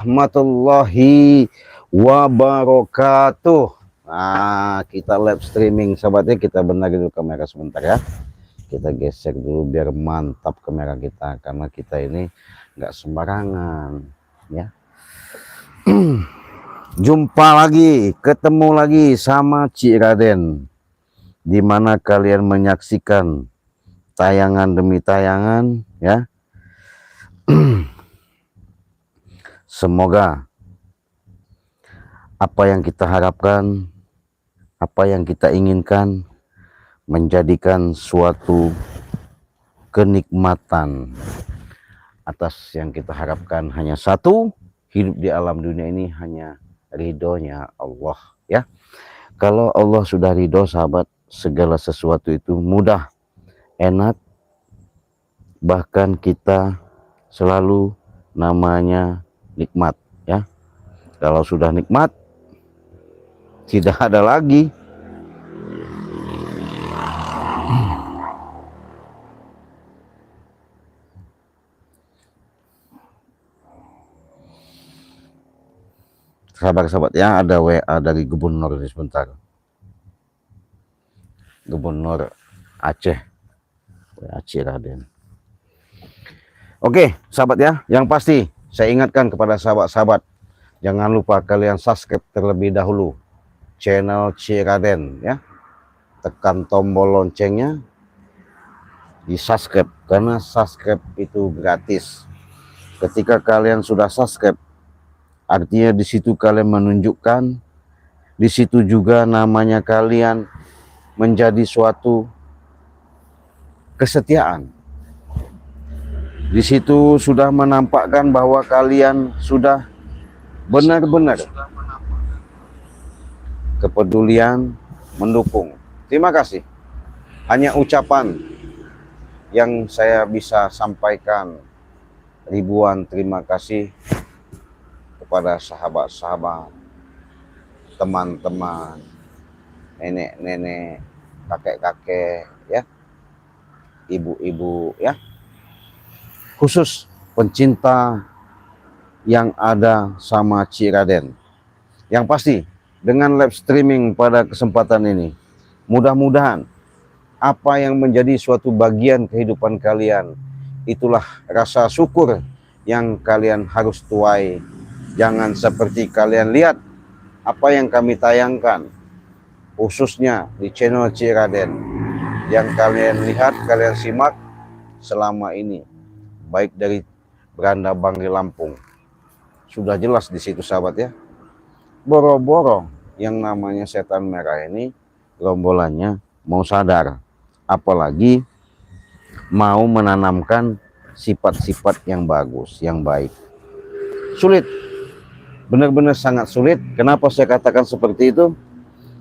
Warahmatullahi wabarakatuh. Nah, kita live streaming sahabatnya. Kita benerin dulu kamera sebentar ya. Kita geser dulu biar mantap kamera kita, karena kita ini nggak sembarangan ya. Jumpa lagi, ketemu lagi sama Cik Raden, dimana kalian menyaksikan tayangan demi tayangan ya. Semoga apa yang kita harapkan, apa yang kita inginkan menjadikan suatu kenikmatan. Atas yang kita harapkan hanya satu, hidup di alam dunia ini hanya ridhonya Allah ya. Kalau Allah sudah ridho sahabat, segala sesuatu itu mudah, enak, bahkan kita selalu namanya nikmat ya. Kalau sudah nikmat, tidak ada lagi sahabat-sahabat ya. Ada WA dari gubernur ini sebentar, gubernur Aceh, Aceh Raden. Oke sahabat ya, yang pasti saya ingatkan kepada sahabat-sahabat, jangan lupa kalian subscribe terlebih dahulu channel Cik Raden ya. Tekan tombol loncengnya, di subscribe, karena subscribe itu gratis. Ketika kalian sudah subscribe, artinya di situ kalian menunjukkan, di situ juga namanya kalian menjadi suatu kesetiaan. Di situ sudah menampakkan bahwa kalian sudah benar-benar kepedulian mendukung. Terima kasih. Hanya ucapan yang saya bisa sampaikan. Ribuan terima kasih kepada sahabat-sahabat, teman-teman, nenek-nenek, kakek-kakek ya, ibu-ibu ya, khusus pencinta yang ada sama Cik Raden. Yang pasti dengan live streaming pada kesempatan ini, mudah-mudahan apa yang menjadi suatu bagian kehidupan kalian, itulah rasa syukur yang kalian harus tuai. Jangan seperti kalian lihat apa yang kami tayangkan, khususnya di channel Cik Raden, yang kalian lihat, kalian simak selama ini, baik dari Beranda Bangli Lampung. Sudah jelas di situ sahabat ya. Boro-boro yang namanya setan merah ini rombolannya mau sadar, apalagi mau menanamkan sifat-sifat yang bagus, yang baik. Sulit, benar-benar sangat sulit. Kenapa saya katakan seperti itu?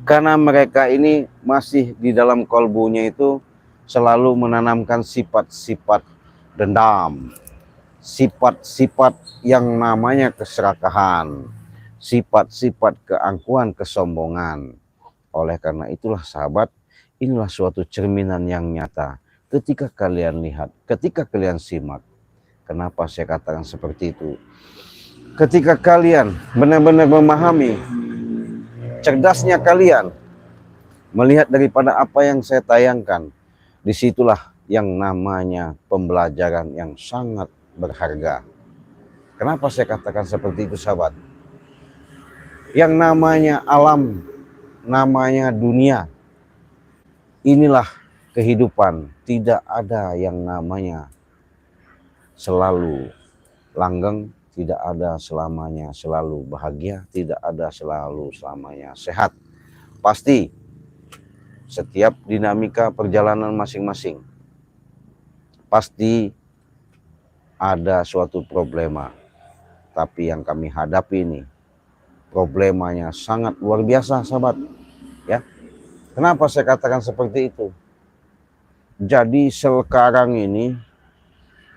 Karena mereka ini masih di dalam kolbunya itu selalu menanamkan sifat-sifat dendam, sifat-sifat yang namanya keserakahan, sifat-sifat keangkuhan, kesombongan. Oleh karena itulah sahabat, inilah suatu cerminan yang nyata. Ketika kalian lihat, ketika kalian simak, kenapa saya katakan seperti itu? Ketika kalian benar-benar memahami, cerdasnya kalian melihat daripada apa yang saya tayangkan, disitulah yang namanya pembelajaran yang sangat berharga. Kenapa saya katakan seperti itu sahabat? Yang namanya alam, namanya dunia, inilah kehidupan. Tidak ada yang namanya selalu langgeng, tidak ada selamanya selalu bahagia, tidak ada selalu selamanya sehat. Pasti setiap dinamika perjalanan masing-masing pasti ada suatu problema. Tapi yang kami hadapi ini, problemanya sangat luar biasa sahabat ya. Kenapa saya katakan seperti itu? Jadi sekarang ini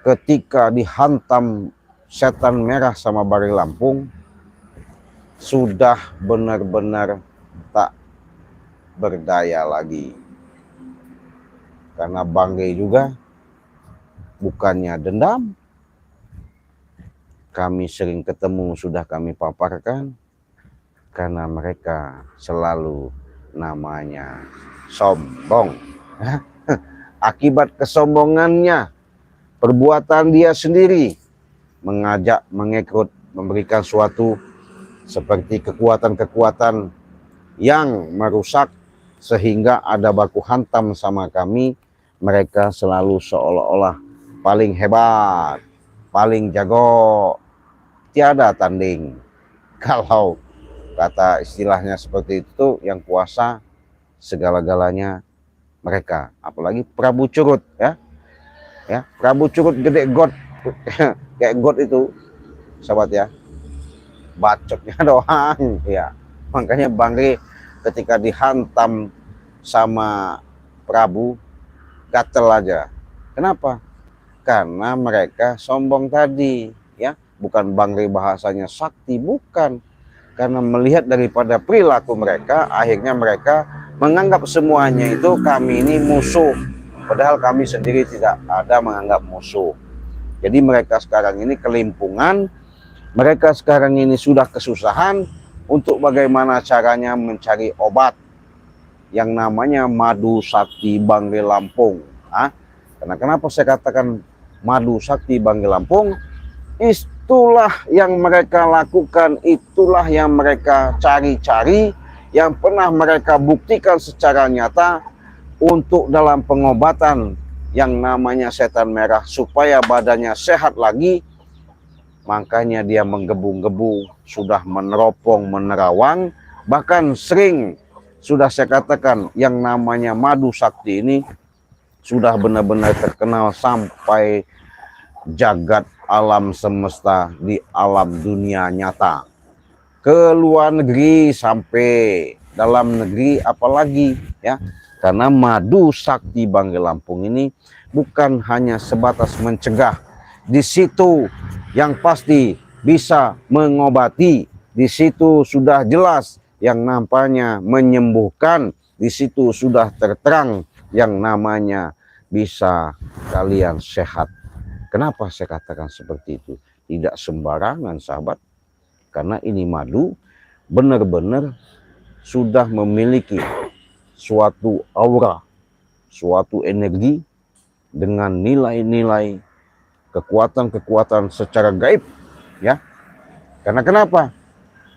ketika dihantam setan merah sama Bangli Lampung, sudah benar-benar tak berdaya lagi. Karena Bangli juga bukannya dendam, kami sering ketemu sudah kami paparkan, karena mereka selalu namanya sombong. Akibat kesombongannya, perbuatan dia sendiri mengajak, mengikut, memberikan suatu seperti kekuatan-kekuatan yang merusak, sehingga ada baku hantam sama kami. Mereka selalu seolah-olah paling hebat, paling jago, tiada tanding. Kalau kata istilahnya seperti itu, yang kuasa segala-galanya mereka. Apalagi Prabu Curut, ya Prabu Curut gede got kayak got itu, sahabat ya, bacotnya doang ya. Makanya Bangri ketika dihantam sama Prabu gatel aja. Kenapa? Karena mereka sombong tadi, ya. Bukan Bangri bahasanya sakti, bukan. Karena melihat daripada perilaku mereka, akhirnya mereka menganggap semuanya itu kami ini musuh. Padahal kami sendiri tidak ada menganggap musuh. Jadi mereka sekarang ini kelimpungan, mereka sekarang ini sudah kesusahan untuk bagaimana caranya mencari obat yang namanya madu sakti Bangri Lampung. Karena kenapa saya katakan madu sakti Bangri Lampung? Itulah yang mereka lakukan, itulah yang mereka cari-cari, yang pernah mereka buktikan secara nyata untuk dalam pengobatan yang namanya setan merah supaya badannya sehat lagi. Makanya dia menggebu-gebu, sudah meneropong, menerawang, bahkan sering sudah saya katakan yang namanya madu sakti ini sudah benar-benar terkenal sampai jagat alam semesta, di alam dunia nyata. Ke luar negeri sampai dalam negeri apalagi, ya. Karena madu sakti Bangri Lampung ini bukan hanya sebatas mencegah, di situ yang pasti bisa mengobati, di situ sudah jelas yang nampaknya menyembuhkan, di situ sudah terterang yang namanya bisa kalian sehat. Kenapa saya katakan seperti itu? Tidak sembarangan, sahabat. Karena ini madu benar-benar sudah memiliki suatu aura, suatu energi dengan nilai-nilai kekuatan-kekuatan secara gaib, ya. Karena kenapa?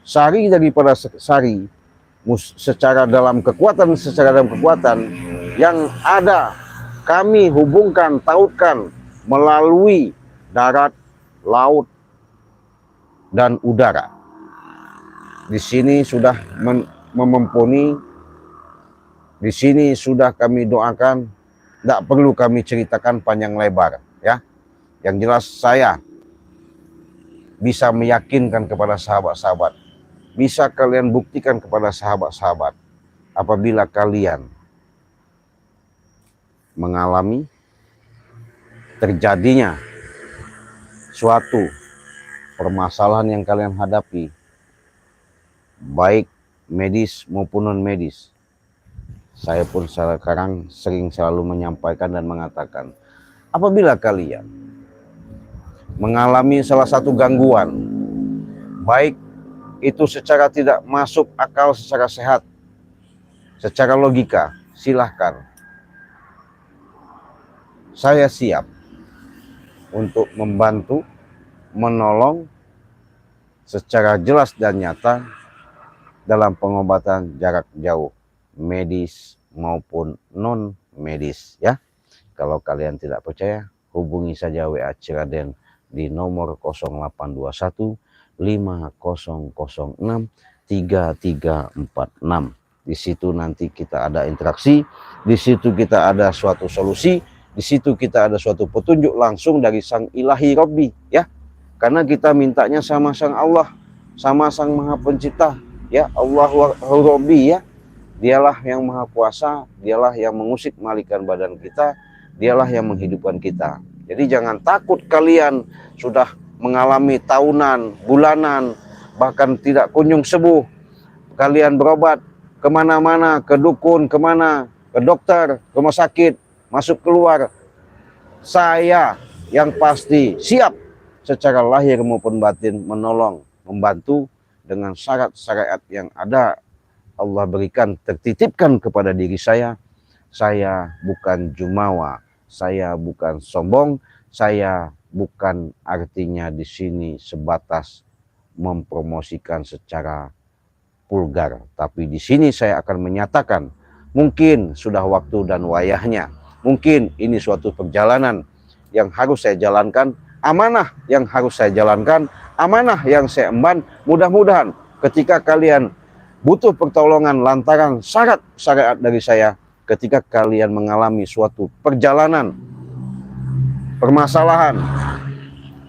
Sari daripada sari secara dalam kekuatan yang ada kami hubungkan, tautkan melalui darat, laut, dan udara. Di sini sudah mempunyai, di sini sudah kami doakan, tidak perlu kami ceritakan panjang lebar, ya. Yang jelas saya bisa meyakinkan kepada sahabat-sahabat, bisa kalian buktikan kepada sahabat-sahabat, apabila kalian mengalami terjadinya suatu permasalahan yang kalian hadapi, baik medis maupun non medis. Saya pun sekarang sering selalu menyampaikan dan mengatakan, apabila kalian mengalami salah satu gangguan, baik itu secara tidak masuk akal secara sehat, secara logika, silahkan. Saya siap untuk membantu, menolong secara jelas dan nyata dalam pengobatan jarak jauh, medis maupun non medis, ya. Kalau kalian tidak percaya, hubungi saja WA Ciraden di nomor 0821 5006 3346. Di situ nanti kita ada interaksi, di situ kita ada suatu solusi, di situ kita ada suatu petunjuk langsung dari Sang Ilahi Rabbi, ya. Karena kita mintanya sama Sang Allah, sama Sang Maha Pencipta, ya, Allahu Rabbi, ya. Dialah yang Maha Kuasa, dialah yang mengusik malikan badan kita, dialah yang menghidupkan kita. Jadi jangan takut kalian sudah mengalami tahunan, bulanan, bahkan tidak kunjung sembuh. Kalian berobat kemana-mana, ke dukun, kemana, ke dokter, rumah sakit, masuk keluar. Saya yang pasti siap secara lahir maupun batin menolong, membantu dengan syarat syariat yang ada Allah berikan, tertitipkan kepada diri saya. Saya bukan jumawa, saya bukan sombong, saya bukan artinya di sini sebatas mempromosikan secara vulgar, tapi di sini saya akan menyatakan mungkin sudah waktu dan wayahnya, mungkin ini suatu perjalanan yang harus saya jalankan, amanah yang harus saya jalankan, amanah yang saya emban. Mudah-mudahan ketika kalian butuh pertolongan lantaran syarat syariat dari saya, ketika kalian mengalami suatu perjalanan, permasalahan,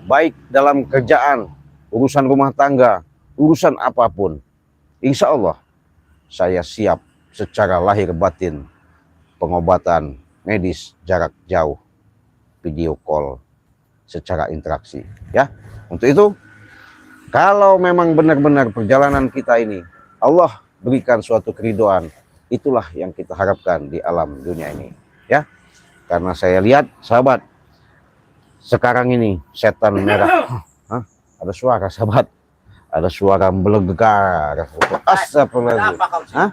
baik dalam kerjaan, urusan rumah tangga, urusan apapun, insya Allah saya siap secara lahir batin, pengobatan medis jarak jauh, video call, secara interaksi. Ya, untuk itu, kalau memang benar-benar perjalanan kita ini Allah berikan suatu keridoan, itulah yang kita harapkan di alam dunia ini. Ya, karena saya lihat sahabat, sekarang ini setan merah. Hah? Ada suara sahabat, ada suara melegar. Astagfirullahaladzim. Hah?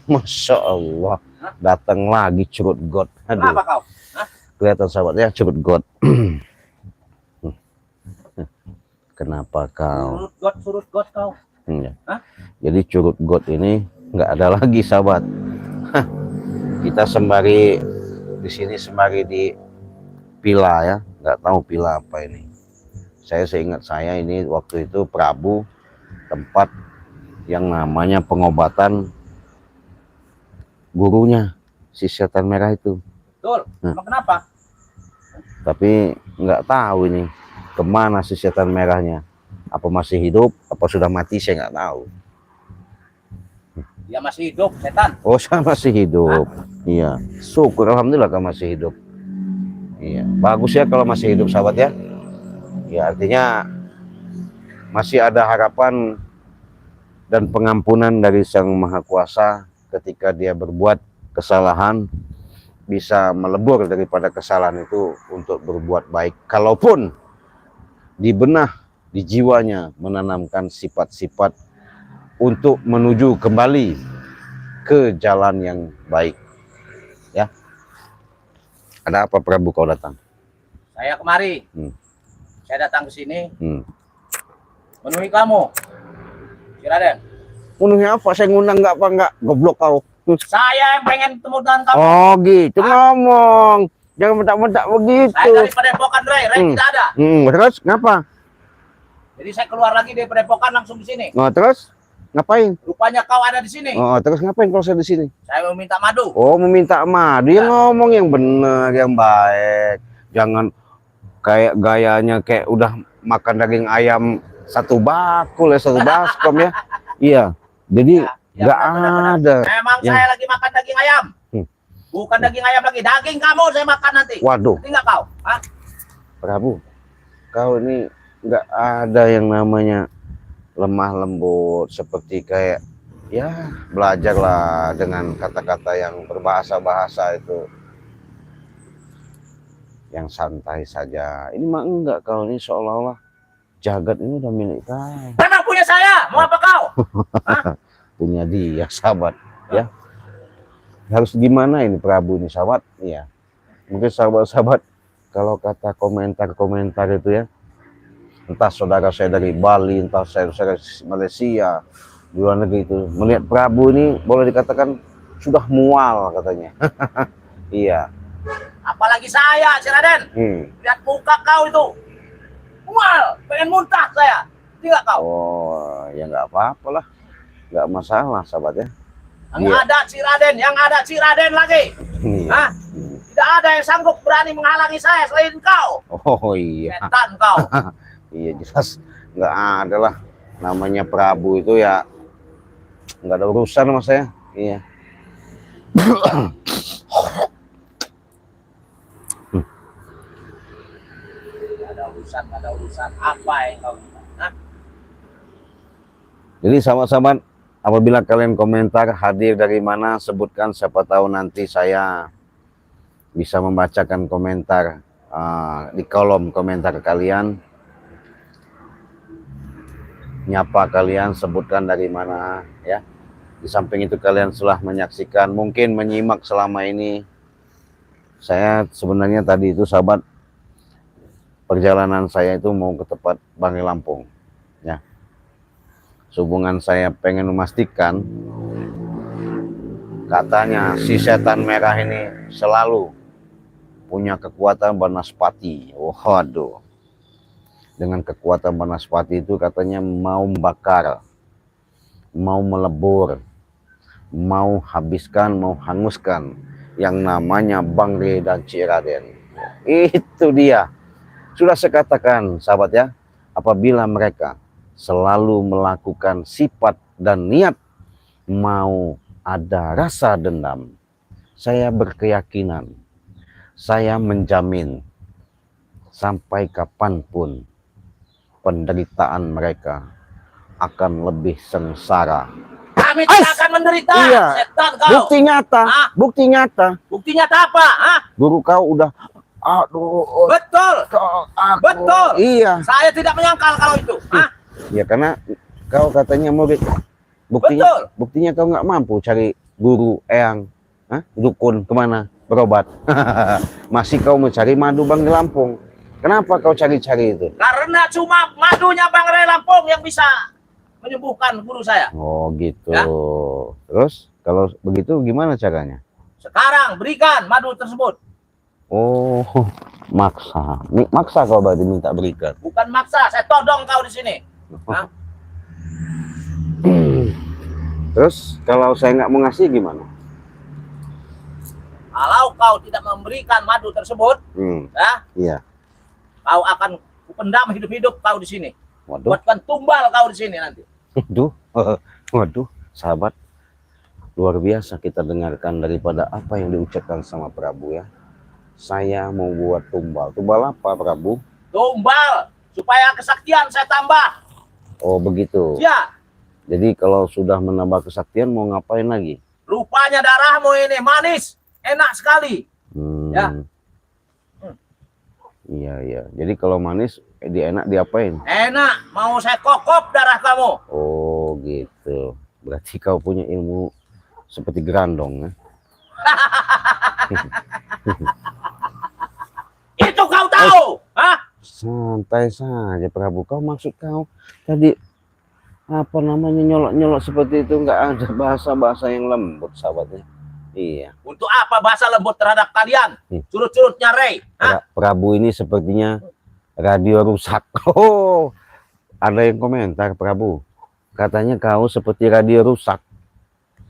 Masya Allah, datang lagi curut got. Aduh. Kelihatan sahabat ya, curut got. Kenapa kau? Surut got kau. Ya. Jadi curut got ini nggak ada lagi sahabat. Kita sembari di sini, sembari di pila ya, nggak tahu pila apa ini. Saya seingat saya ini waktu itu Prabu, tempat yang namanya pengobatan gurunya si setan merah itu. Betul. Kenapa? Tapi nggak tahu ini kemana si setan merahnya. Apa masih hidup? Apa sudah mati? Saya nggak tahu. Dia masih hidup, setan. Oh, saya masih hidup. Iya, syukur alhamdulillah kalau masih hidup. Iya, bagus ya kalau masih hidup sahabat ya. Ya, artinya masih ada harapan dan pengampunan dari Sang Maha Kuasa ketika dia berbuat kesalahan, bisa melebur daripada kesalahan itu untuk berbuat baik. Kalaupun di benah, di jiwanya menanamkan sifat-sifat untuk menuju kembali ke jalan yang baik. Ya. Ada apa Prabu kau datang? Saya kemari. Saya datang ke sini. Menemui kamu, si Raden. Menuhi apa? Saya ngundang nggak goblok kau. Saya yang pengen ketemu dengan kamu. Oh gitu ngomong. Jangan mentak-mentak begitu. Saya dari Padepokan, Ray tidak ada. Terus ngapa? Jadi saya keluar lagi dari Padepokan langsung di sini. Oh, terus ngapain? Rupanya kau ada di sini. Oh, terus ngapain kalau saya di sini? Saya meminta madu. Oh, meminta madu. Ya ngomong yang benar, yang baik. Jangan kayak gayanya kayak udah makan daging ayam satu bakul ya, satu baskom ya. Iya. Jadi nggak ada. Memang saya lagi makan daging ayam. Bukan daging ayam lagi, daging kamu saya makan nanti. Waduh. Ngerti nggak kau? Hah? Prabu, kau ini nggak ada yang namanya lemah lembut, seperti kayak ya belajarlah dengan kata-kata yang berbahasa-bahasa itu yang santai saja. Ini mah enggak, kau ini seolah-olah jagat ini udah milik kau. Memang punya saya, mau apa kau? Punya dia sahabat ya. Harus gimana ini Prabu ini sahabat? Iya. Mungkin sahabat-sahabat kalau kata komentar-komentar itu ya, entah saudara saya dari Bali, entah saya dari Malaysia, di luar negeri itu, melihat Prabu ini boleh dikatakan sudah mual katanya. Iya. Apalagi saya, si Raden. Lihat muka kau itu. Mual, pengen muntah saya. Tidak kau? Oh, ya nggak apa-apa lah. Nggak masalah sahabat ya. Yang ada si Raden, yang ada si Raden lagi. Hah? Tidak ada yang sanggup berani menghalangi saya selain kau. Oh iya. Setan kau. Iya jelas nggak ada lah. Namanya Prabu itu ya nggak ada urusan sama saya. Iya. Nggak ada urusan apa yang kau ingat. Hah? Jadi sahabat-sahabat, apabila kalian komentar hadir dari mana, sebutkan, siapa tahu nanti saya bisa membacakan komentar di kolom komentar kalian. nyapa kalian, sebutkan dari mana ya. Di samping itu kalian telah menyaksikan, mungkin menyimak selama ini. Saya sebenarnya tadi itu sahabat, perjalanan saya itu mau ke tempat Bangli Lampung ya. Sehubungan saya pengen memastikan, katanya si setan merah ini selalu punya kekuatan Banaspati. Waduh. Dengan kekuatan Banaspati itu katanya mau membakar, mau melebur, mau habiskan, mau hanguskan yang namanya Bangli dan Ciraden. Itu dia. Sudah saya katakan sahabat ya, apabila mereka selalu melakukan sifat dan niat mau ada rasa dendam, saya berkeyakinan, saya menjamin sampai kapanpun penderitaan mereka akan lebih sengsara. Kami tidak akan menderita. Iya. Setan kau. Bukti nyata, Hah? bukti nyata. Bukti nyata apa? Hah? Guru kau udah, aduh, Betul. Betul. Iya, Saya tidak menyangkal kalau itu. Hah? ya karena kau katanya murid. Betul. Buktinya kau nggak mampu cari guru eyang, dukun kemana berobat. Masih kau mencari madu Bangli Lampung. Kenapa kau cari-cari itu? Karena cuma madunya Bangli Lampung yang bisa menyembuhkan guru saya. Oh gitu. Ya. Terus kalau begitu gimana caranya? Sekarang berikan madu tersebut. Oh, maksa. Maksa kau berarti minta berikan. Bukan maksa, saya todong kau di sini. Hah? Terus kalau saya nggak mau ngasih gimana? Kalau kau tidak memberikan madu tersebut, ya, Iya. kau akan kupendam hidup-hidup kau di sini. Waduh. Buatkan tumbal kau di sini nanti. Waduh. Waduh, sahabat. Luar biasa kita dengarkan daripada apa yang diucapkan sama Prabu ya. Saya mau buat tumbal. Tumbal apa, Prabu? Tumbal supaya kesaktian saya tambah. Oh, begitu. Ya, Jadi kalau sudah menambah kesaktian mau ngapain lagi? rupanya darahmu ini manis, enak sekali. Ya. Iya, iya. Jadi kalau manis enak diapain? Enak, mau saya kokop darah kamu. Oh, gitu. Berarti kau punya ilmu seperti gerandong ya. Itu kau tahu, hah? Santai saja Prabu. Kau maksud kau tadi apa namanya nyolok-nyolok seperti itu, nggak ada bahasa-bahasa yang lembut sahabatnya. Iya. Untuk apa bahasa lembut terhadap kalian? Curut-curutnya Rey. Hah? Prabu ini sepertinya radio rusak. Oh, ada yang komentar Prabu. Katanya kau seperti radio rusak.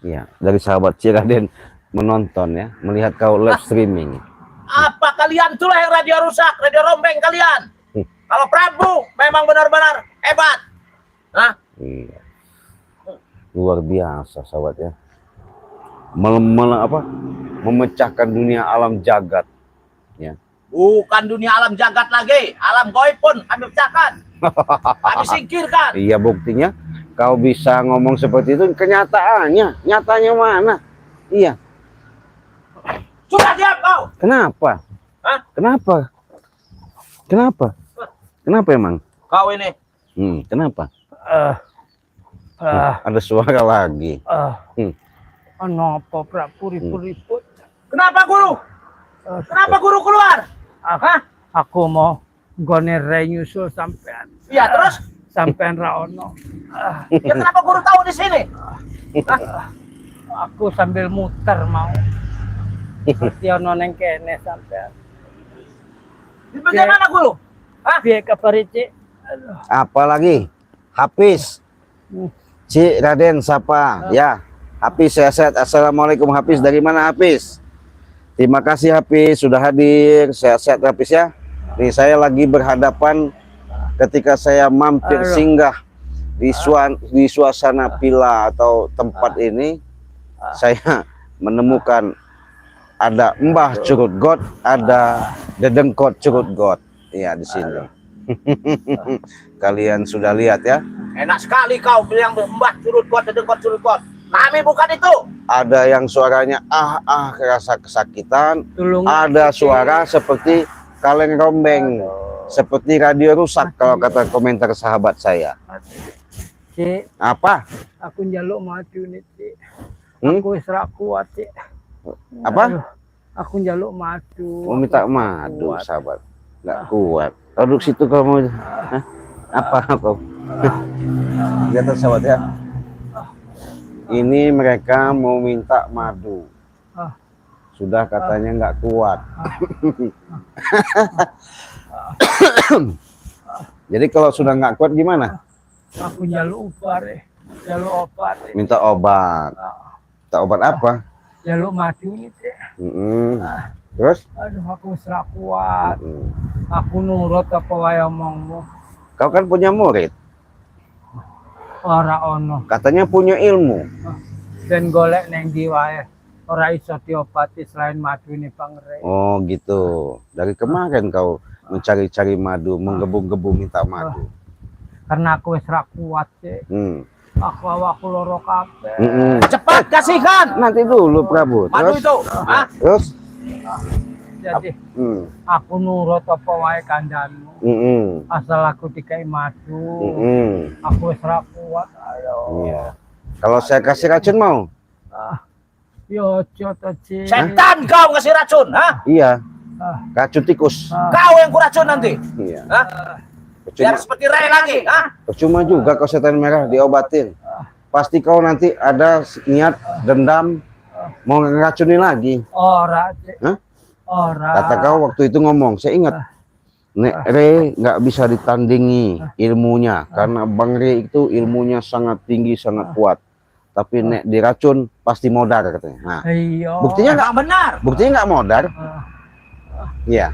Iya, dari sahabat Ciraden menonton ya, melihat kau live streaming. Apa kalian itulah yang radio rusak, radio rombeng kalian? Kalau Prabu memang benar-benar hebat. Hah? Iya. Luar biasa sahabat ya. Memecahkan dunia alam jagat ya. Bukan dunia alam jagat lagi, alam gaib pun kami pecahkan. Kami singkirkan. Iya, buktinya kau bisa ngomong seperti itu, kenyataannya, nyatanya mana? Iya. Sudah diam kau. Kenapa? Hah? Kenapa? Kenapa? Kenapa emang? Kau ini. Kenapa? Ada suara lagi. Kenapa Prabu ribut-ribut? Kenapa guru? Kenapa guru keluar? Hah? Aku mau gone Rey nyusul sampean. Iya, terus? Sampean Raono. Ya kenapa guru tahu di sini? Hah? Aku sambil muter mau. Seperti ono neng kene sampean. Di bagian mana guru? Hah? Piye kabar Cik? Apalagi? Hafiz. Cik Raden sapa? Ya. Hafiz sehat. Assalamualaikum Hafiz. Dari mana Hafiz? Terima kasih Hafiz sudah hadir. Sehat-sehat Hafiz ya. Nih saya lagi berhadapan ketika saya mampir singgah di suasana villa atau tempat ini, saya menemukan ada Mbah Curut God, ada Dedengkot Curut God. Iya di sini. Kalian sudah lihat ya. Enak sekali kau bilang Mbah Curut God, Dedengkot Curut God. Kami bukan itu. Ada yang suaranya kerasa kesakitan. Ada suara seperti kaleng rombeng, seperti radio rusak kalau kata komentar sahabat saya. Cik. Apa? Aku njaluk madu nih, Cik. Hmm? Aku wis ra kuat, Cik. Apa? Aduh, aku njaluk madu. Mau Aku minta wis ra madu, kuat. sahabat. Nggak kuat. Duduk situ kamu. Hah? Apa kau? Lihat sahabat ya. Ini mereka mau minta madu. Ah. Sudah katanya nggak kuat. Jadi kalau sudah nggak kuat gimana? Aku njaluk obat, njaluk obat. Minta obat. Minta obat apa? Njaluk madu nih, Cik. Terus? Aduh, aku wis ra kuat. Mm-mm. Aku nurut apa wae omongmu. Kau kan punya murid. Ora ono. Katanya punya ilmu. Dan golek neng ndi wae. Ora iso diobati selain madu nih Pangre. Oh gitu. Dari kemarin kau mencari-cari madu, menggebu-gebu minta madu. Karena aku wis ra kuat, Cik. Aku loro kabeh. Cepat kasihkan Nanti dulu Prabu. madu Terus? itu. Hah? Terus? Jadi Hmm. aku nurut apa wae kandhanmu. Asal aku dikai madu. Aku wis ra kuat. Ayo. Iya. Kalau saya kasih racun mau? Yo ojo to, Cik. Setan kau ngasih racun, hah? Iya. Ah. Racun tikus. Kau yang kuracun nanti. Iya. Hah? Percuma, Biar seperti Ray lagi, hah? percuma juga kau setan merah diobatin. Pasti kau nanti ada niat dendam mau ngeracunin lagi. Ora, Cik. Hah? Ora. Kata kau waktu itu ngomong, saya ingat. Nek Re nggak bisa ditandingi ilmunya karena Bang Re itu ilmunya sangat tinggi, sangat kuat. Tapi nek diracun pasti modar katanya. Nah, Iya. buktinya nggak, Nggak benar. buktinya nggak modar. Iya.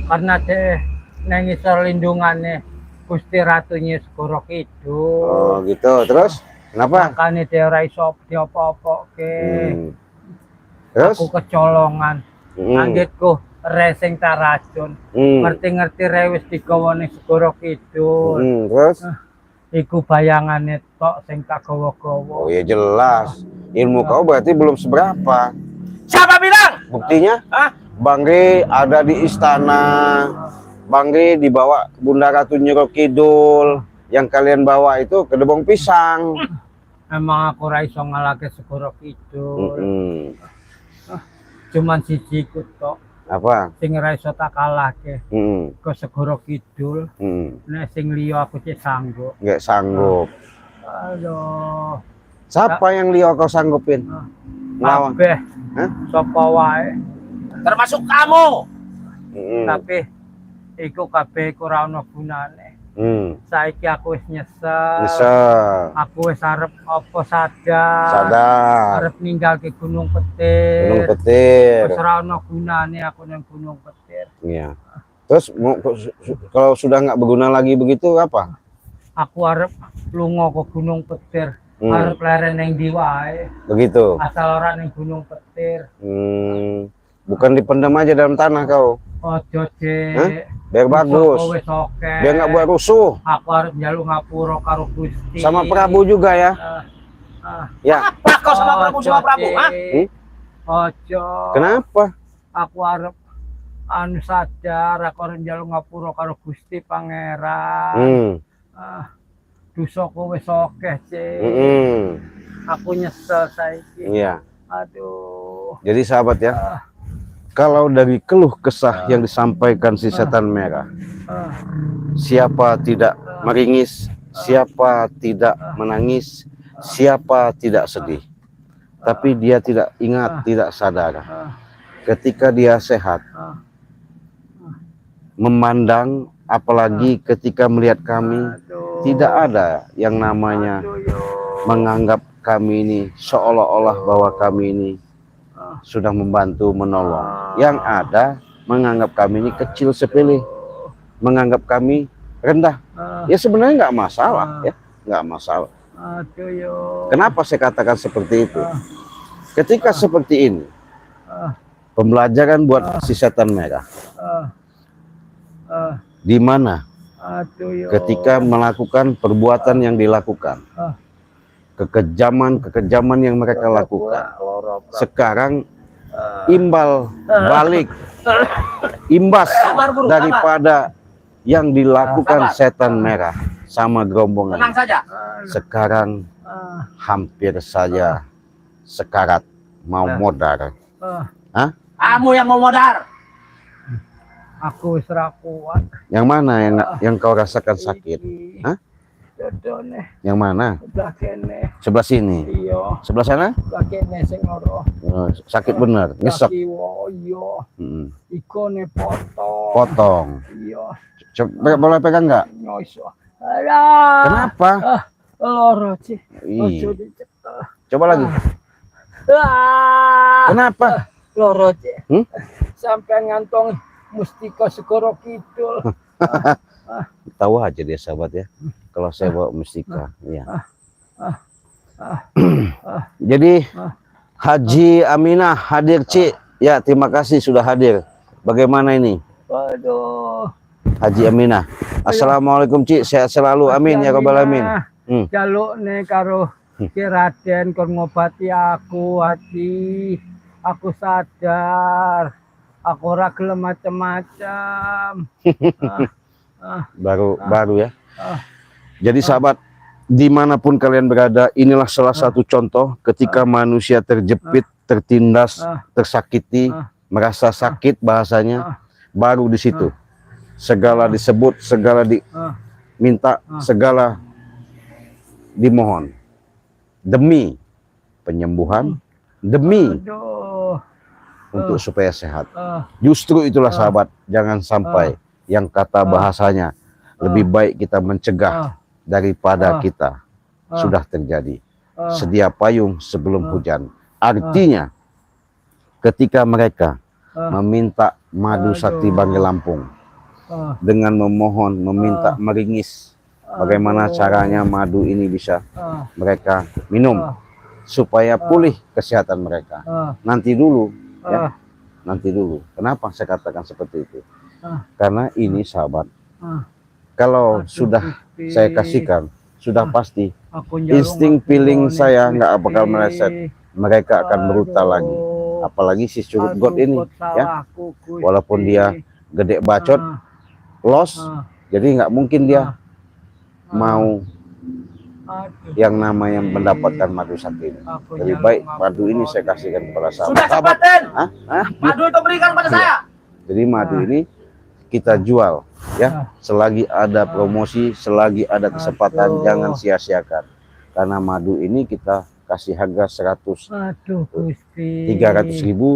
Karena teh neng isor lindungannya Gusti Ratunya Segoro Kidul. Oh gitu. Terus kenapa? Makanya teh ora iso diopo-opo ke. Terus? Aku kecolongan. Anggitku resing taracun. Ngerti-ngerti rewis digawa ning Segoro Kidul. Terus? Iku bayangane tok sing tak gawa-gawa. Oh ya jelas. Ilmu kau berarti belum seberapa. Siapa bilang? Buktinya? Hah? Bang Re ada di istana. Bang Re dibawa Bunda Ratu Nyiro Kidul. Yang kalian bawa itu kedebong pisang. Emang aku ora iso ngalahke Segoro Kidul. Cuman siji ku tok Apa? sing ora iso tak kalahke. Ke Segoro Kidul. Nek sing liya aku cek sanggup. Nggak sanggup. Aduh. Siapa yang liya kau sanggupin? Ngelawan? Kabeh. Hah? Sapa wae. Termasuk kamu. Tapi iku kabeh iku ora ono gunane. Saiki aku wis nyesel. Nyesel. Aku wis arep apa sadar. Sadar. Arep ninggal ke Gunung Petir. Gunung Petir. Wis ora ono gunane aku nang Gunung Petir. Iya. Terus kalau sudah nggak berguna lagi begitu apa? Aku arep lunga ke Gunung Petir. Arep leren ning ndi wae. Begitu. Asal ora ning Gunung Petir. Bukan dipendam aja dalam tanah kau. Ojo, Cek. Biar bagus. Wis oke. Biar nggak buat rusuh. Aku harus njaluk ngapura karo Gusti. Sama Prabu juga ya. Ya. Apa kau sama Prabu sama Prabu, hah? Ojo. Kenapa? Aku arep anu sadar, aku arep njaluk ngapura karo Gusti Pangeran. Dosaku wis oke, Cek. Aku nyesel saiki. Iya. Aduh. Jadi sahabat ya, kalau dari keluh kesah yang disampaikan si setan merah, siapa tidak meringis, siapa tidak menangis, siapa tidak sedih, tapi dia tidak ingat, tidak sadar. Ketika dia sehat, memandang, apalagi ketika melihat kami, tidak ada yang namanya menganggap kami ini seolah-olah bahwa kami ini sudah membantu menolong. Yang ada menganggap kami ini kecil sepele, menganggap kami rendah. Ya sebenarnya nggak masalah ya, nggak masalah. Kenapa saya katakan seperti itu? Ketika seperti ini, pembelajaran buat si setan merah. Di mana ketika melakukan perbuatan yang dilakukan, kekejaman yang mereka lakukan, sekarang imbal balik, imbas daripada yang dilakukan setan merah. sama gerombongan. Tenang saja. Sekarang hampir saja sekarat mau modar. Hah? Kamu yang mau modar. Aku wis ra kuat. Yang mana yang kau rasakan sakit? Hah? Dodone Yang mana? sebelah kene. Sebelah sini. Iya, Sebelah sana? sebelah kene sing ora. Oh, sakit bener, nyesek. Kiwa iya. Ikone potong. Potong. Iya, Coba boleh pegang nggak? nyoiso. Alah. Kenapa? Loro, Ci. Ih, Ojo dicekel. coba lagi. Kenapa? Loro, Ci. Hmm? Sampai ngantong mustika segoro kidul. Tahu aja dia sahabat ya. Kalau saya bawa mustika, iya. Jadi Haji Aminah hadir, Ci. Ya, terima kasih sudah hadir. Bagaimana ini? Waduh. Haji Aminah. Assalamualaikum, Ci. Sehat selalu. Amin ya rabbal alamin. Jaluk nih karo Ki Raden kon ngobati aku, Haji. Aku sadar. Aku ora gelem macam-macam. Baru ya. Jadi sahabat, dimanapun kalian berada, inilah salah satu contoh ketika manusia terjepit, tertindas, tersakiti, merasa sakit bahasanya, baru di situ segala disebut, segala diminta, segala dimohon demi penyembuhan, demi untuk supaya sehat. Justru itulah sahabat, jangan sampai yang kata bahasanya lebih baik kita mencegah daripada kita sudah terjadi. Sedia payung sebelum hujan. Artinya ketika mereka meminta madu sakti Banggai Lampung dengan memohon, meminta meringis bagaimana caranya madu ini bisa mereka minum supaya pulih kesehatan mereka. Nanti dulu ya, nanti dulu. Kenapa saya katakan seperti itu? Karena ini sahabat, kalau sudah saya kasihkan, sudah pasti insting feeling saya nggak bakal meleset. Mereka akan brutal lagi. Apalagi si curut god ini ya, walaupun dia gede bacot, los, jadi nggak mungkin dia mau yang namanya mendapatkan madu sakti ini. Lebih baik madu ini saya kasihkan kepada Sudah sahabat. cepatin. Hah? Madu itu berikan pada saya. Jadi madu ini kita jual ya, selagi ada promosi, selagi ada kesempatan, jangan sia-siakan. Karena madu ini kita kasih harga 300.000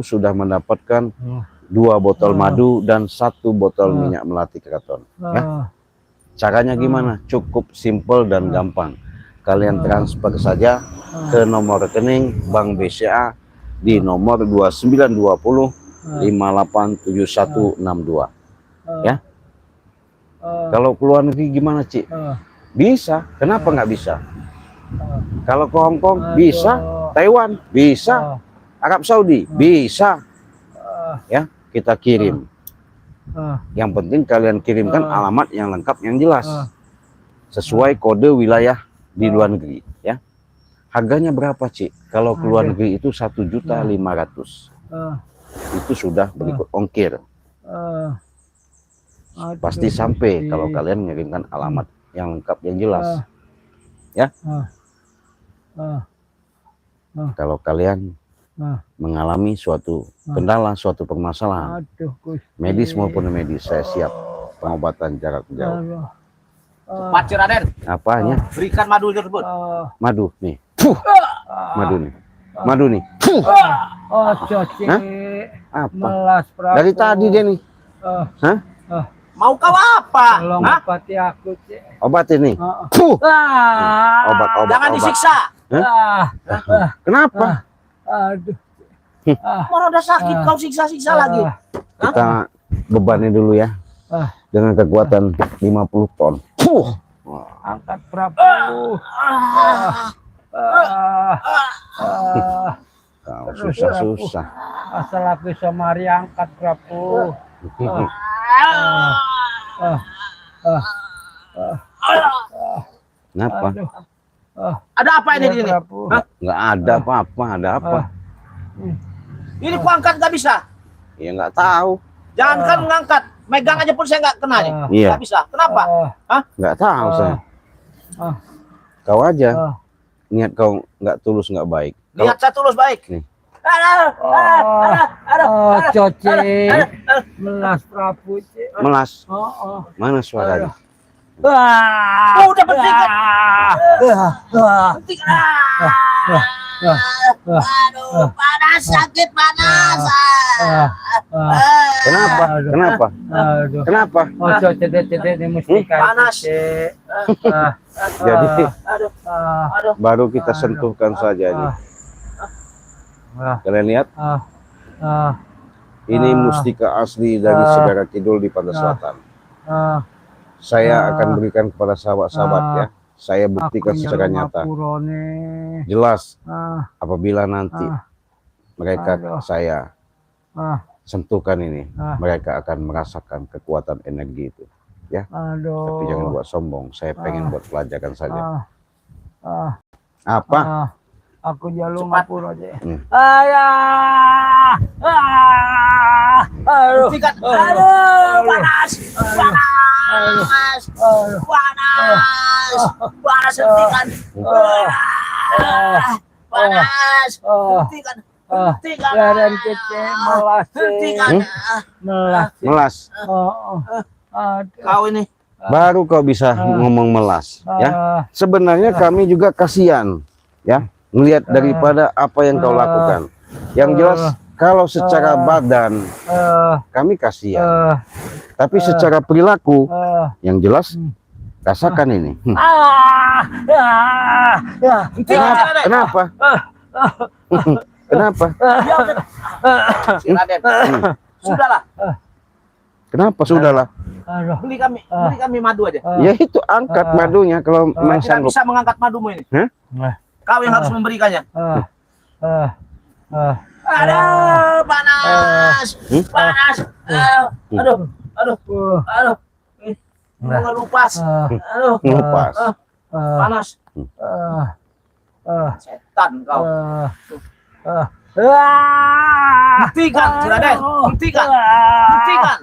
sudah mendapatkan 2 botol madu dan 1 botol minyak melati keraton ya. Caranya gimana? Cukup simple dan gampang. Kalian transfer saja ke nomor rekening Bank BCA di nomor 2920 587162 ya. Kalau keluar negeri gimana, Ci? Bisa. Kenapa nggak bisa? Kalau ke Hong Kong bisa, Taiwan bisa, Arab Saudi bisa ya, kita kirim. Yang penting kalian kirimkan alamat yang lengkap, yang jelas, sesuai kode wilayah di luar negeri ya. Harganya berapa, Ci? Kalau ke luar negeri itu 1.500.000. Itu sudah berikut ongkir. Pasti sampai kalau kalian mengirimkan alamat yang lengkap, yang jelas ya. Kalau kalian mengalami suatu kendala, suatu permasalahan medis maupun medis, saya siap pengobatan jarak jauh. Cepat, Ci Raden. Apanya? Berikan madu tersebut. Madu nih. Madu nih. Madu nih. Ci. Apa? Melas Prabu. Dari tadi dia nih. Hah? Mau kau apa? Tolong obati aku, Ci. Obat ini. Obat. Jangan disiksa. Kenapa? Aduh. Mana udah sakit kau siksa-siksa lagi. Kita bebani dulu ya. Dengan kekuatan 50 ton. Angkat Prabu. Susah-susah. Asal aku bisa mari angkat Prabu. Kenapa? Ada apa ini di sini? Nggak ada apa-apa. Ada apa? Ini ku angkat nggak bisa. Ya nggak tahu. Jangankan ngangkat, megang aja pun saya nggak kena nih. Iya. Nggak bisa. Kenapa? Nggak tahu saya. ah, Kau aja ah. niat kau nggak tulus, nggak baik. Lihat saya tulus baik. Nih. Oh, Coce, melas Prabu, Ce. Melas, Oh, mana suaranya? Wah, Udah penting. Penting. Aduh, panas, sakit, panas. Kenapa? Kenapa? Aduh. Kenapa? Oh, cedek ini mustika. Panas. Jadi Aduh, aduh. baru kita sentuhkan saja ini. Kalian lihat, ini mustika asli dari Segara Kidul di Pantai Selatan. Saya akan berikan kepada sahabat-sahabat ya. Saya buktikan secara nyata. Jelas apabila nanti mereka saya sentuhkan ini, mereka akan merasakan kekuatan energi itu. Ya. Tapi jangan buat sombong. Saya pengen buat pelajaran saja. Apa? Aku jalur Cepat. ngapura aja. Ayah. Aduh. Hentikan. Aduh, panas. Panas. Panas. Panas, hentikan. Panas. Hentikan. Hentikan. Leren kece melas. Hentikan. Melas. Melas. Aduh. Kau ini. Baru kau bisa ngomong melas. Ya. Sebenarnya kami juga kasihan. Ya. Melihat daripada apa yang kau lakukan. Yang jelas kalau secara badan kami kasihan. Tapi secara perilaku yang jelas rasakan ini. Kenapa? Kenapa? Kenapa? Si Raden. Sudahlah. Kenapa sudahlah? Beli kami madu aja. Ya itu angkat madunya kalau memang Tidak sanggup. bisa mengangkat madumu ini. Hah? Kau yang harus memberikannya. Aduh, panas. Panas. Aduh, aduh, aduh. Ngelupas. Aduh, Ngelupas. panas. Setan kau. Hentikan, si Raden. Hentikan. Hentikan.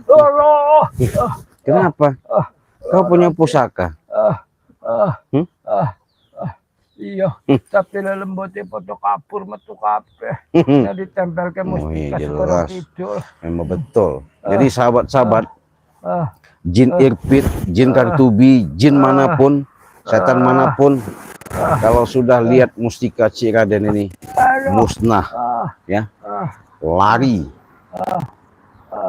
Kenapa? Kau punya pusaka? Iya, tapi lembutnya foto kapur metu kabeh. Ya ditempel ke mustika Segara jelas. Kidul. Memang betul. Jadi sahabat-sahabat, jin Ah. irpit, jin kartubi, jin manapun, setan manapun, kalau sudah lihat mustika Cik Raden ini musnah, ya, lari.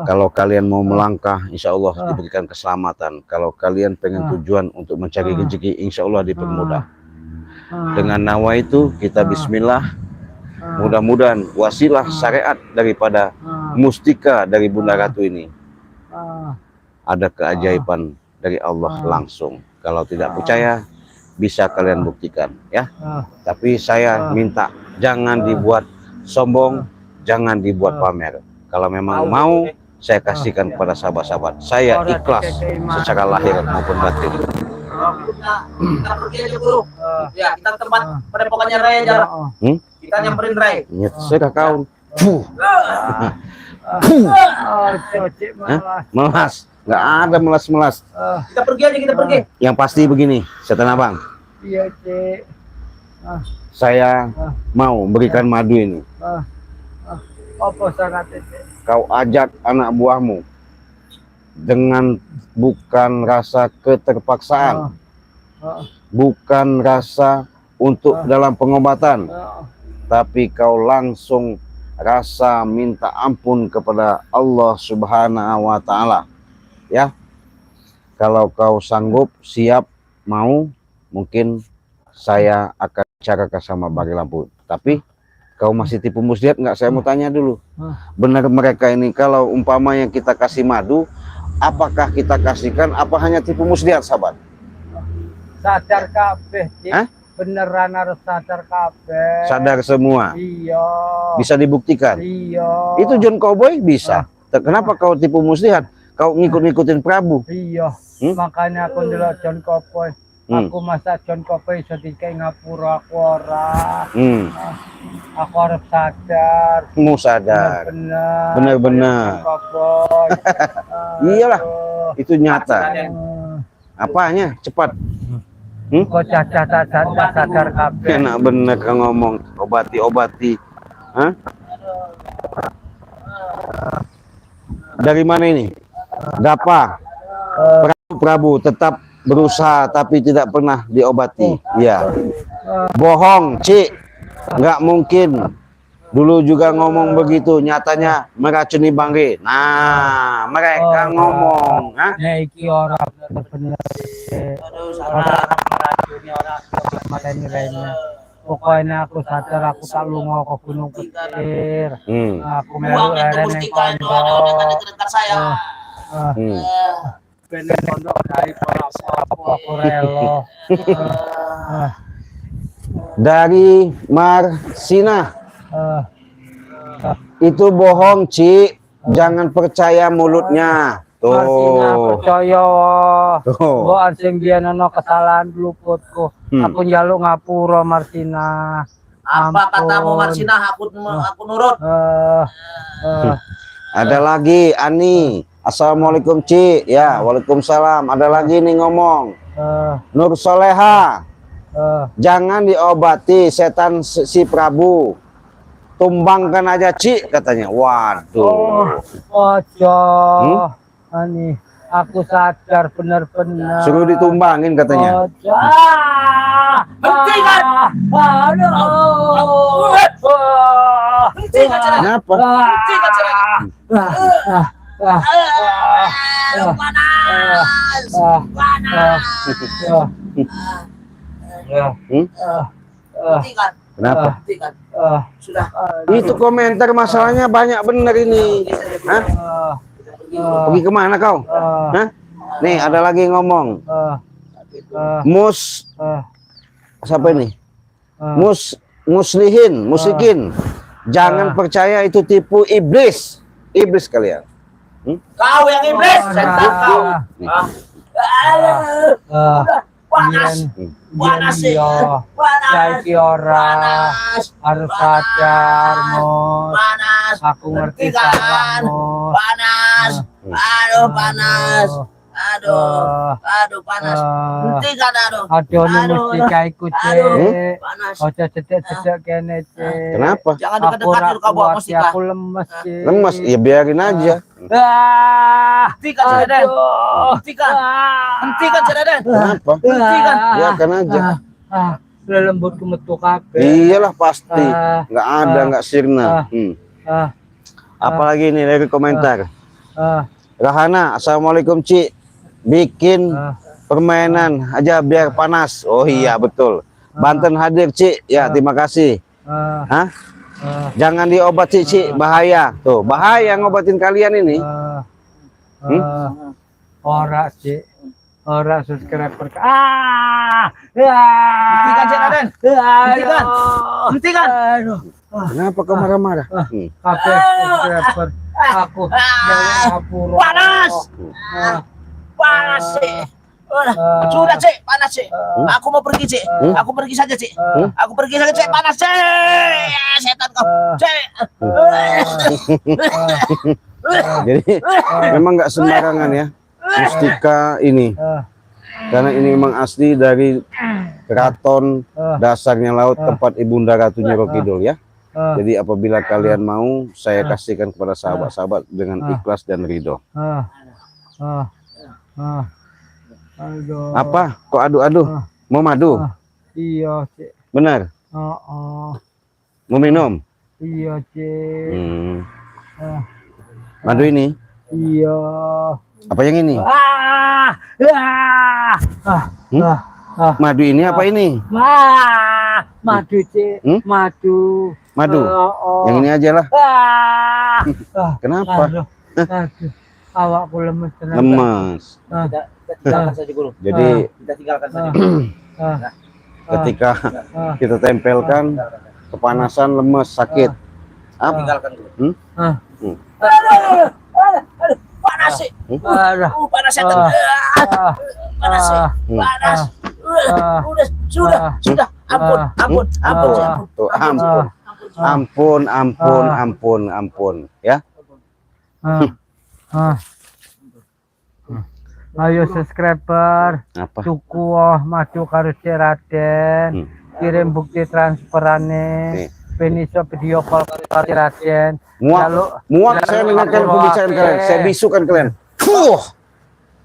Kalau kalian mau melangkah, insya Allah diberikan keselamatan. Kalau kalian pengen tujuan untuk mencari rezeki, insya Allah dipermudah. Dengan nawa itu kita bismillah, mudah-mudahan wasilah syariat daripada mustika dari Bunda Ratu ini ada keajaiban dari Allah langsung. Kalau tidak percaya bisa kalian buktikan ya. Tapi saya minta jangan dibuat sombong, jangan dibuat pamer. Kalau memang mau saya kasihkan kepada sahabat-sahabat. Saya ikhlas secara lahir maupun batin. Kita pergi aja, Guru. Ya, kita ke tempat padepokannya Rai aja. Kita nyamperin Rai. Nyet sudah kau. Cocik malas. Melas. Nggak ada melas-melas. Kita pergi aja, kita pergi. Yang pasti begini, setan abang. Iya, Cik. Saya mau berikan madu ini. Apa sangat itu? Kau ajak anak buahmu dengan bukan rasa keterpaksaan, bukan rasa untuk dalam pengobatan, tapi kau langsung rasa minta ampun kepada Allah Subhanahu wa Ta'ala. Ya, kalau kau sanggup, siap, mau, mungkin saya akan bicarakan sama Bari Lampu. Tapi kau masih tipu muslihat nggak? Saya mau tanya dulu. Benar mereka ini kalau umpamanya kita kasih madu, apakah kita kasihkan apa hanya tipu muslihat, sahabat? Sadar kabeh, Cik. Hah? Beneran harus sadar kabeh. Sadar semua. Iya. Bisa dibuktikan. Iya. Itu John Cowboy bisa. Kenapa kau tipu muslihat? Kau ngikut-ngikutin Prabu. Iya. Makanya aku ndelok John Cowboy. Aku masa John Cowboy iso dikai ngapura aku ora. Aku harus sadar. Mau sadar. Bener-bener. Benar-benar. Iyalah. Itu nyata. Apanya? Cepat. Kok cacat sadar kabeh. Enak bener kan ngomong obati. Hah? Dari mana ini? Dapa. Prabu tetap berusaha tapi tidak pernah diobati. Ya. Bohong, Cik. Nggak mungkin. Dulu juga ngomong begitu, nyatanya meracuni Bang Re. Nah, mereka ngomong, hah? Iki ora bener. Aduh, salah. Meracuni orang mateni rene. Pokoknya aku sadar aku tak lunga ke Gunung Petir. Aku melu Uang yang leren tembus ning tiga itu ada kondo. di dekat saya. Ben kondo dari aku relo. Dari Marsina. Itu bohong, Ci. Jangan percaya mulutnya. Marsina Tuh. percaya. Tuh. Mbok sing biyen ana kesalahan luputku. Aku njaluk ngapura Marsina. Apa Ampun. katamu Marsina? Aku nurut. Ada lagi Ani. Assalamualaikum, Ci. Ya, waalaikumsalam. Ada lagi nih ngomong. Nur Soleha. Jangan diobati setan si Prabu. Tumbangkan aja, Ci, katanya. Waduh. Ojo. Ani, aku sadar benar-benar. Suruh ditumbangin katanya. Ojo. Hentikan! Aduh. Hentikan cara. Kenapa? Hentikan cara. Panas. Hentikan. Kenapa? Hentikan. Sudah. Itu komentar masalahnya banyak bener ini. Hah? Pergi kemana kau? Hah? Nih ada lagi ngomong. Siapa ini? Muslikin. Jangan percaya itu tipu iblis. Iblis kalian. Kau yang iblis, setan kau. Panas. Panas sih. Saiki ora harus sadar, Mus. Panas. Aku ngerti Hentikan. salahmu. Panas. Aduh, panas. Aduh, panas. Hentikan, aduh. Aduh, mesti kaiku, Cek. Panas. Ojo cedek-cedek kene, Cek. Kenapa? Jangan Aku dekat-dekat dulu kau bawa kuat, mustika. aku lemes, Cek. Lemes, ya biarin aja. Hentikan, Ceraden. Hentikan. Hentikan, Ceraden. Kenapa? Hentikan. Biarkan aja. Udah lembutku metu kabeh. Iyalah pasti. Nggak ada, nggak sirna. Apalagi ini dari komentar. Rahana, assalamualaikum, Ci. Bikin permainan aja biar panas. Oh iya betul. Banten hadir, Ci. Ya terima kasih. Hah? Jangan diobati, Ci, bahaya. Tuh bahaya ngobatin kalian ini. Ora, Cik. Ora subscriber. Hentikan, Ceraden. Hentikan. Hentikan. Kenapa kau marah-marah? Kabeh subscriber. Aku jangan ngapura. Panas. Panas sih. Sudah, Cik, panas, Cik. Aku mau pergi, Cik. Aku pergi saja, Cik. Aku pergi saja, Cik. Panas, Cik. Setan kau. Cik. Jadi memang nggak sembarangan ya mustika ini. Karena ini memang asli dari keraton dasarnya laut tempat Ibunda Ratu Nyiro Kidul ya. Jadi apabila kalian mau, saya kasihkan kepada sahabat-sahabat dengan ikhlas dan ridho. Aduh. Apa? Kok adu-adu? Mau madu? Iya, Cik. Benar? Mau minum? Iya, Cik. Madu ini? Iya. Apa yang ini? Madu ini apa ini? Madu, Cik. Madu. Madu? Yang ini aja lah. Kenapa? Aduh. Awakku lemes tenaga. Lemes. Kita tinggalkan saja dulu. Jadi Kita tinggalkan saja. ketika kita tempelkan kepanasan, lemes, sakit. Apa? Tinggalkan dulu. Panas sih. Panas setan. Panas sih. Panas. Sudah. Ampun. Tuh, ampun. Ya. Ayo subscriber, Apa? tuku maju karo Cik Raden, kirim bukti transferane, Nih. peniso video call karo Cik Raden. Muak saya dengarkan pembicaraan kalian. Saya bisukan kalian.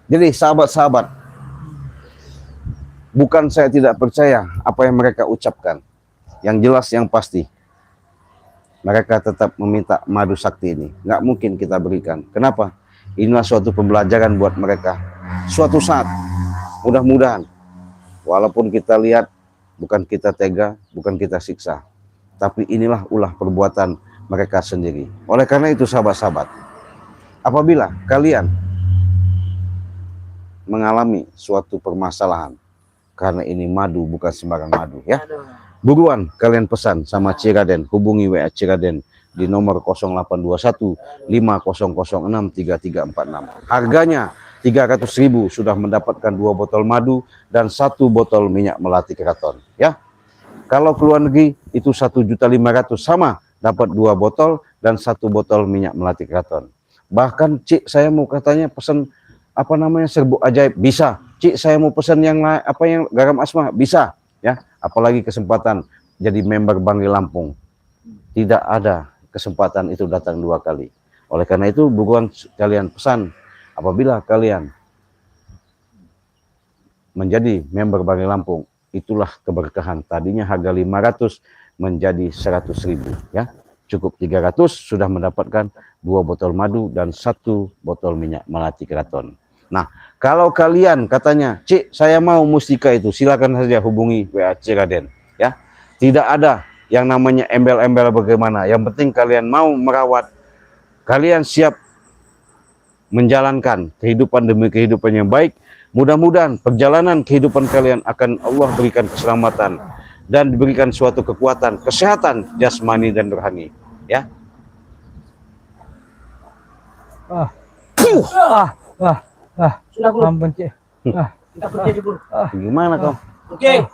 Jadi sahabat-sahabat, bukan saya tidak percaya apa yang mereka ucapkan. Yang jelas yang pasti, mereka tetap meminta madu sakti ini. Nggak mungkin kita berikan. Kenapa? Inilah suatu pembelajaran buat mereka. Suatu saat, mudah-mudahan, walaupun kita lihat, bukan kita tega, bukan kita siksa, tapi inilah ulah perbuatan mereka sendiri. Oleh karena itu sahabat-sahabat, apabila kalian mengalami suatu permasalahan, karena ini madu bukan sembarang madu ya, buruan kalian pesan sama Cik Raden, hubungi WA Cik Raden di nomor 0821 5006 3346. Harganya 300.000 sudah mendapatkan 2 botol madu dan 1 botol minyak melati keraton ya. Kalau ke luar negeri itu 1.500.000 sama, dapat 2 botol dan 1 botol minyak melati keraton. Bahkan Cik, saya mau katanya pesan apa namanya serbuk ajaib, bisa. Cik, saya mau pesan yang apa yang garam asma, bisa ya. Apalagi kesempatan jadi member Bangli Lampung, tidak ada kesempatan itu datang 2 kali. Oleh karena itu buruan kalian pesan. Apabila kalian menjadi member Bangli Lampung, itulah keberkahan. Tadinya harga 500 menjadi 100.000 ya. Cukup 300 sudah mendapatkan 2 botol madu dan 1 botol minyak melati keraton. Nah, kalau kalian katanya, Cik, saya mau mustika itu, silakan saja hubungi WA Cik Raden ya. Tidak ada yang namanya embel-embel bagaimana. Yang penting kalian mau merawat, kalian siap menjalankan kehidupan demi kehidupan yang baik. Mudah-mudahan perjalanan kehidupan kalian akan Allah berikan keselamatan dan diberikan suatu kekuatan, kesehatan jasmani dan rohani ya. Sudah guru. Ampun Cik. Kita kerja di guru. Gimana kau? Oke.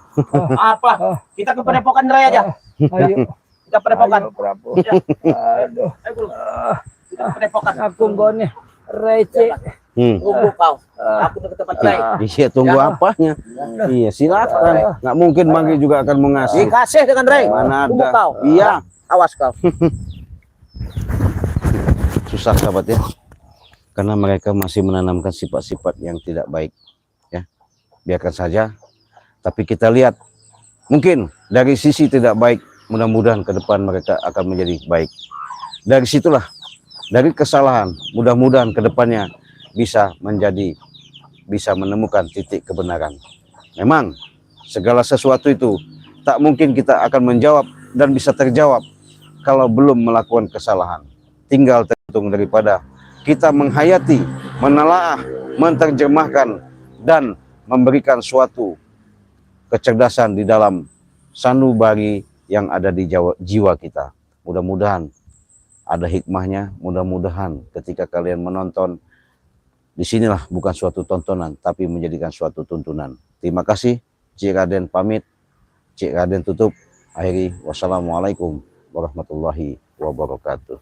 Apa? Kita ke Padepokan Raya aja. Ayo. Kita ke Padepokan. Ayo, Prabu. Ya. Aduh. Ayo guru. Kita ke Padepokan. Aku nggone receh. Tunggu kau. Aku ke tempat lain. Iya, tunggu apanya? Iya, silakan. Nggak mungkin Manggi juga akan mengasih. Dikasih dengan Ray. Mana Tunggu ada? kau. Iya. Awas kau. Susah sahabat ya, karena mereka masih menanamkan sifat-sifat yang tidak baik ya. Biarkan saja, tapi kita lihat mungkin dari sisi tidak baik, mudah-mudahan ke depan mereka akan menjadi baik. Dari situlah, dari kesalahan, mudah-mudahan ke depannya bisa menemukan titik kebenaran. Memang segala sesuatu itu tak mungkin kita akan menjawab dan bisa terjawab kalau belum melakukan kesalahan. Tinggal tergantung daripada kita menghayati, menelaah, menerjemahkan, dan memberikan suatu kecerdasan di dalam sanubari yang ada di jiwa kita. Mudah-mudahan ada hikmahnya, mudah-mudahan ketika kalian menonton, disinilah bukan suatu tontonan, tapi menjadikan suatu tuntunan. Terima kasih, Cik Raden pamit, Cik Raden tutup, akhiri, wassalamualaikum warahmatullahi wabarakatuh.